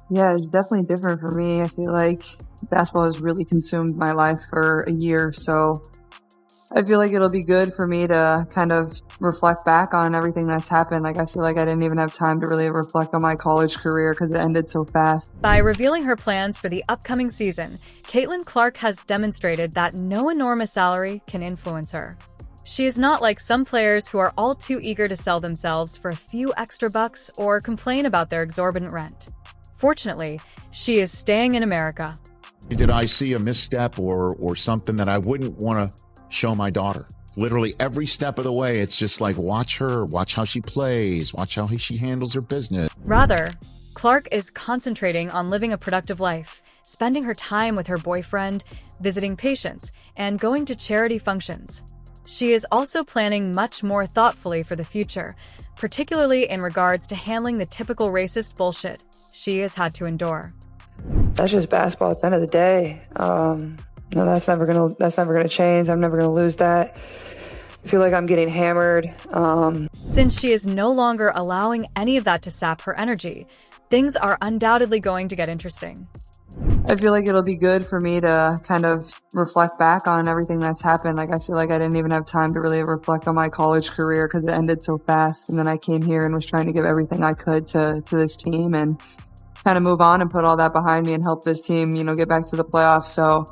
Yeah, it's definitely different for me. I feel like basketball has really consumed my life for a year, so I feel like it'll be good for me to kind of reflect back on everything that's happened. Like, I feel like I didn't even have time to really reflect on my college career because it ended so fast. By revealing her plans for the upcoming season, Caitlin Clark has demonstrated that no enormous salary can influence her. She is not like some players who are all too eager to sell themselves for a few extra bucks or complain about their exorbitant rent. Fortunately, she is staying in America. Did I see a misstep or something that I wouldn't want to show my daughter? Literally every step of the way, it's just like, watch her, watch how she plays, watch how she handles her business. Rather, Clark is concentrating on living a productive life, spending her time with her boyfriend, visiting patients, and going to charity functions. She is also planning much more thoughtfully for the future, particularly in regards to handling the typical racist bullshit she has had to endure. That's just basketball at the end of the day. No, that's never gonna change. I'm never gonna lose that. I feel like I'm getting hammered. Since she is no longer allowing any of that to sap her energy, things are undoubtedly going to get interesting. I feel like it'll be good for me to kind of reflect back on everything that's happened. Like, I feel like I didn't even have time to really reflect on my college career because it ended so fast. And then I came here and was trying to give everything I could to this team and kind of move on and put all that behind me and help this team, get back to the playoffs. So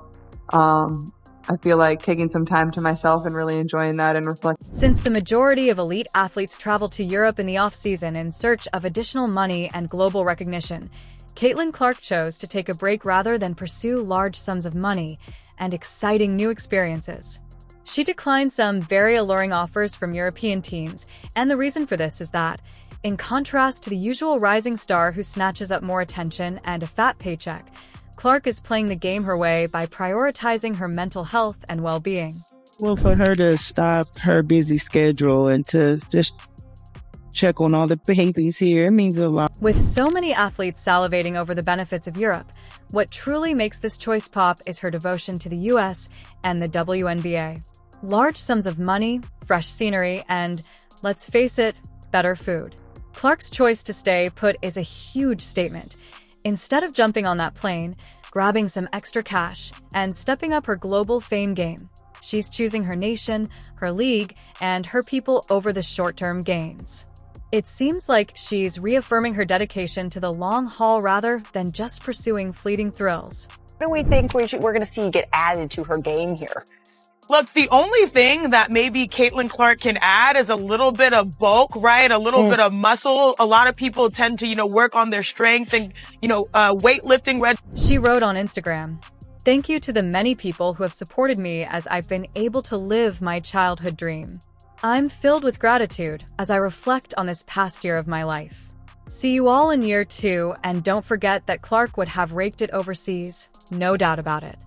I feel like taking some time to myself and really enjoying that and reflect. Since the majority of elite athletes travel to Europe in the off-season in search of additional money and global recognition, Caitlin Clark chose to take a break rather than pursue large sums of money and exciting new experiences. She declined some very alluring offers from European teams, and the reason for this is that, in contrast to the usual rising star who snatches up more attention and a fat paycheck, Clark is playing the game her way by prioritizing her mental health and well-being. Well, for her to stop her busy schedule and to just check on all the things here, it means a lot. With so many athletes salivating over the benefits of Europe, what truly makes this choice pop is her devotion to the US and the WNBA. Large sums of money, fresh scenery, and, let's face it, better food. Clark's choice to stay put is a huge statement. Instead of jumping on that plane, grabbing some extra cash, and stepping up her global fame game, she's choosing her nation, her league, and her people over the short-term gains. It seems like she's reaffirming her dedication to the long haul rather than just pursuing fleeting thrills. What do we think we're going to see get added to her game here? Look, the only thing that maybe Caitlin Clark can add is a little bit of bulk, right? A little bit of muscle. A lot of people tend to, work on their strength and, weightlifting. She wrote on Instagram, "Thank you to the many people who have supported me as I've been able to live my childhood dream. I'm filled with gratitude as I reflect on this past year of my life. See you all in year 2, and don't forget that Clark would have raked it overseas, no doubt about it."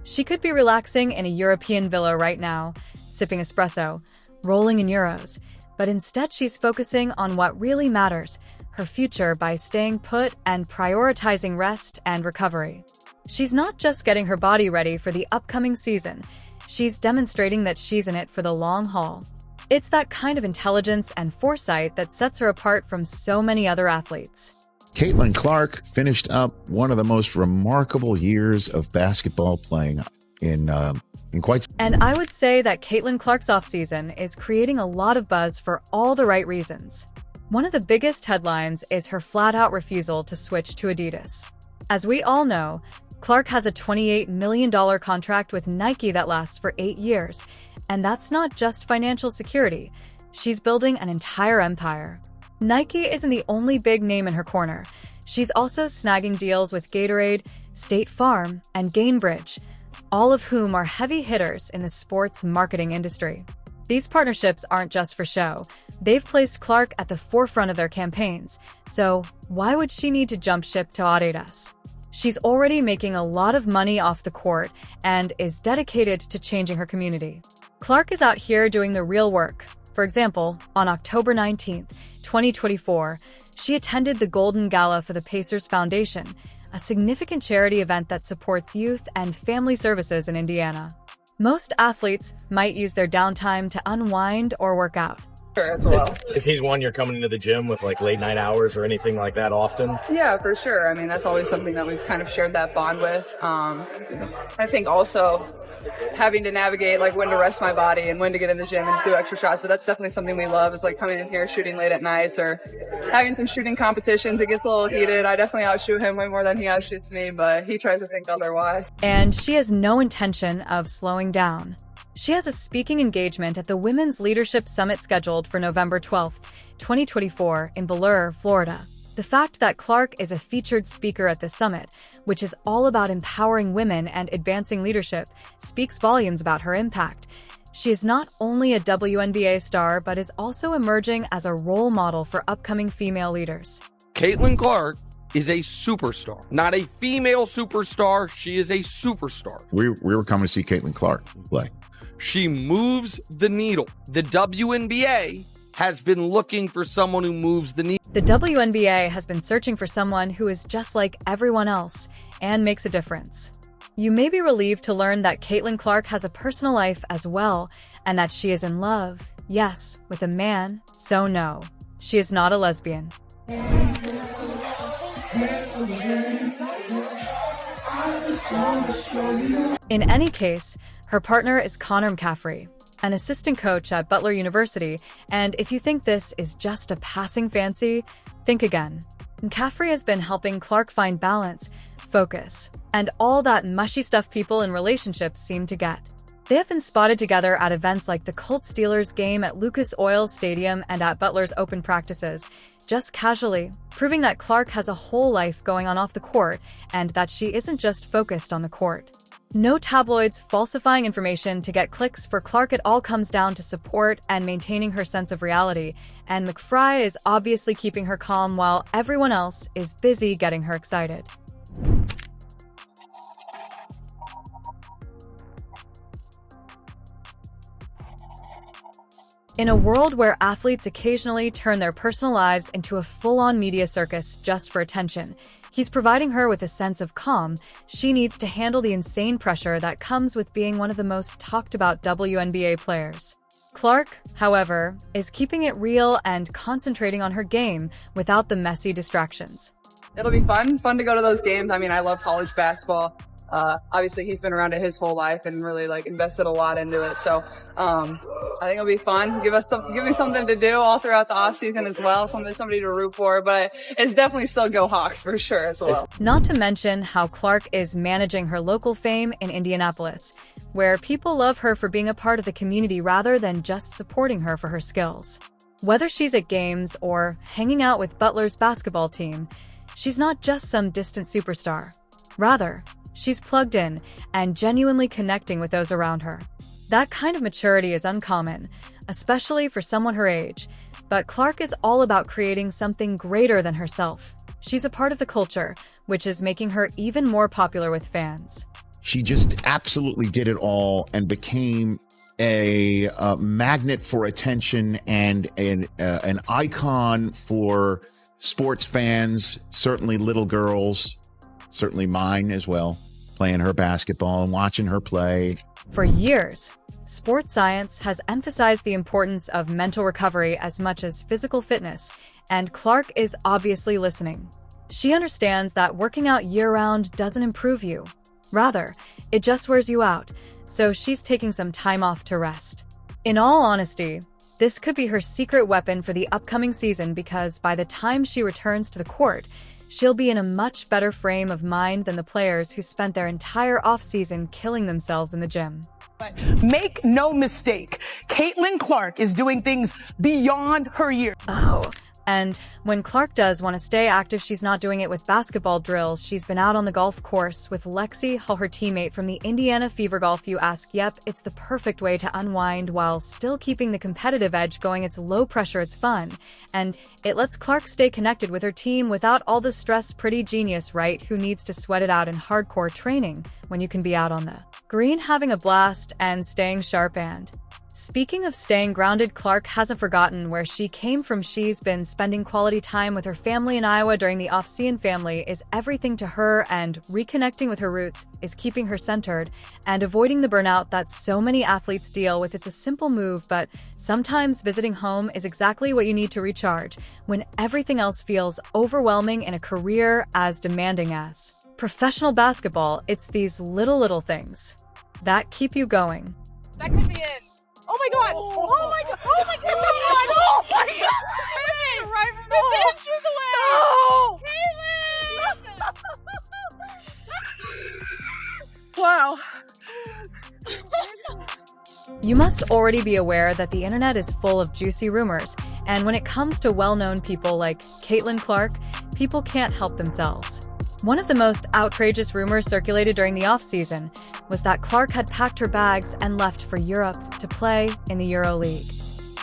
She could be relaxing in a European villa right now, sipping espresso, rolling in euros, but instead she's focusing on what really matters, her future, by staying put and prioritizing rest and recovery. She's not just getting her body ready for the upcoming season, she's demonstrating that she's in it for the long haul. It's that kind of intelligence and foresight that sets her apart from so many other athletes. Caitlin Clark finished up one of the most remarkable years of basketball playing in quite. And I would say that Caitlin Clark's offseason is creating a lot of buzz for all the right reasons. One of the biggest headlines is her flat-out refusal to switch to Adidas. As we all know, Clark has a $28 million contract with Nike that lasts for 8 years, and that's not just financial security. She's building an entire empire. Nike isn't the only big name in her corner. She's also snagging deals with Gatorade, State Farm, and Gainbridge, all of whom are heavy hitters in the sports marketing industry. These partnerships aren't just for show. They've placed Clark at the forefront of their campaigns, so why would she need to jump ship to Adidas? She's already making a lot of money off the court and is dedicated to changing her community. Clark is out here doing the real work. For example, on October 19th, 2024, she attended the Golden Gala for the Pacers Foundation, a significant charity event that supports youth and family services in Indiana. Most athletes might use their downtime to unwind or work out. Sure, as well. Is he one you're coming into the gym with like late night hours or anything like that often? Yeah, for sure. I mean, that's always something that we've kind of shared that bond with. I think also having to navigate like when to rest my body and when to get in the gym and do extra shots, but that's definitely something we love is like coming in here shooting late at nights or having some shooting competitions. It gets a little heated. I definitely outshoot him way more than he outshoots me, but he tries to think otherwise. And she has no intention of slowing down. She has a speaking engagement at the Women's Leadership Summit scheduled for November 12th, 2024 in Bel Air, Florida. The fact that Clark is a featured speaker at the summit, which is all about empowering women and advancing leadership, speaks volumes about her impact. She is not only a WNBA star, but is also emerging as a role model for upcoming female leaders. Caitlin Clark is a superstar, not a female superstar. She is a superstar. We were coming to see Caitlin Clark play. She moves the needle. The WNBA has been looking for someone who moves the needle. The WNBA has been searching for someone who is just like everyone else and makes a difference. You may be relieved to learn that Caitlin Clark has a personal life as well, and that she is in love, yes, with a man, so no, she is not a lesbian. In any case, her partner is Connor McCaffrey, an assistant coach at Butler University, and if you think this is just a passing fancy, think again. McCaffrey has been helping Clark find balance, focus, and all that mushy stuff people in relationships seem to get. They have been spotted together at events like the Colts Steelers game at Lucas Oil Stadium and at Butler's open practices, just casually, proving that Clark has a whole life going on off the court and that she isn't just focused on the court. No tabloids falsifying information to get clicks for Clark. It all comes down to support and maintaining her sense of reality, and McFry is obviously keeping her calm while everyone else is busy getting her excited. In a world where athletes occasionally turn their personal lives into a full-on media circus just for attention, he's providing her with a sense of calm she needs to handle the insane pressure that comes with being one of the most talked-about WNBA players. Clark, however, is keeping it real and concentrating on her game without the messy distractions. It'll be fun to go to those games. I mean, I love college basketball. Obviously he's been around it his whole life and really like invested a lot into it. So, I think it'll be fun. Give me something to do all throughout the off season as well. Somebody to root for, but it's definitely still go Hawks for sure as well. Not to mention how Clark is managing her local fame in Indianapolis, where people love her for being a part of the community rather than just supporting her for her skills. Whether she's at games or hanging out with Butler's basketball team, she's not just some distant superstar. Rather, she's plugged in and genuinely connecting with those around her. That kind of maturity is uncommon, especially for someone her age, but Clark is all about creating something greater than herself. She's a part of the culture, which is making her even more popular with fans. She just absolutely did it all and became a magnet for attention and an icon for sports fans, certainly little girls, certainly mine as well, playing her basketball and watching her play. For years, sports science has emphasized the importance of mental recovery as much as physical fitness, and Clark is obviously listening. She understands that working out year-round doesn't improve you. Rather, it just wears you out, so she's taking some time off to rest. In all honesty, this could be her secret weapon for the upcoming season because by the time she returns to the court, she'll be in a much better frame of mind than the players who spent their entire offseason killing themselves in the gym. Make no mistake, Caitlin Clark is doing things beyond her years. Oh, and when Clark does want to stay active, she's not doing it with basketball drills. She's been out on the golf course with Lexi Hull, her teammate from the Indiana Fever Golf. You ask, yep, it's the perfect way to unwind while still keeping the competitive edge going. It's low pressure, it's fun, and it lets Clark stay connected with her team without all the stress. Pretty genius, right? Who needs to sweat it out in hardcore training when you can be out on the green having a blast and staying sharp? And Speaking of staying grounded, Clark hasn't forgotten where she came from. She's been spending quality time with her family in Iowa during the off-season. Family is everything to her, and reconnecting with her roots is keeping her centered and avoiding the burnout that so many athletes deal with. It's a simple move, but sometimes visiting home is exactly what you need to recharge when everything else feels overwhelming in a career as demanding as professional basketball. It's these little things that keep you going. That could be it. Oh my god! Oh my god! Oh my god! Oh my god! Caitlin! Right from the inches away! No! Caitlin! Wow. You must already be aware that the internet is full of juicy rumors, and when it comes to well-known people like Caitlin Clark, people can't help themselves. One of the most outrageous rumors circulated during the off-season was that Clark had packed her bags and left for Europe to play in the EuroLeague.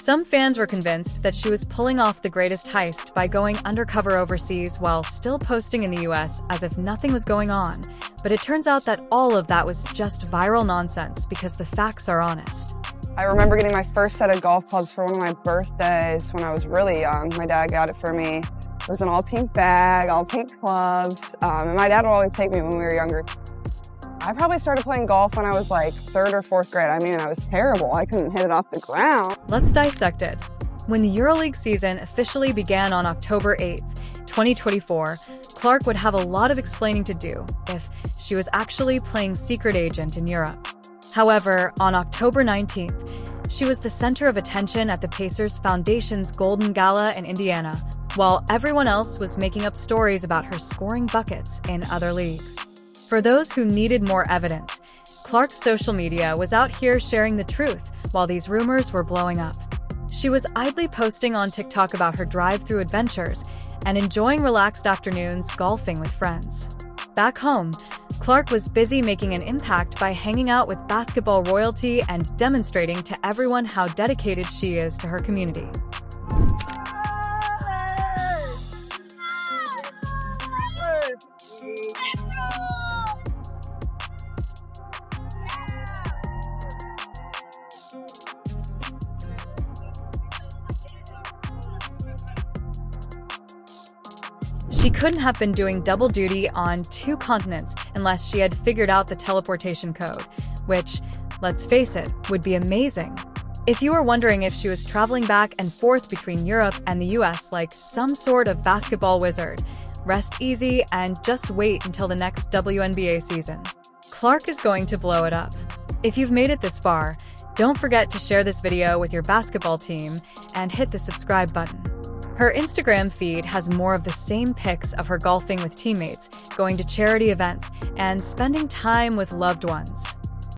Some fans were convinced that she was pulling off the greatest heist by going undercover overseas while still posting in the US as if nothing was going on, but it turns out that all of that was just viral nonsense because the facts are honest. I remember getting my first set of golf clubs for one of my birthdays when I was really young. My dad got it for me. It was an all-pink bag, all-pink clubs, and my dad would always take me when we were younger. I probably started playing golf when I was like 3rd or 4th grade. I mean, I was terrible. I couldn't hit it off the ground. Let's dissect it. When the EuroLeague season officially began on October 8th, 2024, Clark would have a lot of explaining to do if she was actually playing secret agent in Europe. However, on October 19th, she was the center of attention at the Pacers Foundation's Golden Gala in Indiana, while everyone else was making up stories about her scoring buckets in other leagues. For those who needed more evidence, Clark's social media was out here sharing the truth while these rumors were blowing up. She was idly posting on TikTok about her drive-through adventures and enjoying relaxed afternoons golfing with friends. Back home, Clark was busy making an impact by hanging out with basketball royalty and demonstrating to everyone how dedicated she is to her community. She couldn't have been doing double duty on 2 continents unless she had figured out the teleportation code, which, let's face it, would be amazing. If you were wondering if she was traveling back and forth between Europe and the US like some sort of basketball wizard, rest easy and just wait until the next WNBA season. Clark is going to blow it up. If you've made it this far, don't forget to share this video with your basketball team and hit the subscribe button. Her Instagram feed has more of the same pics of her golfing with teammates, going to charity events, and spending time with loved ones.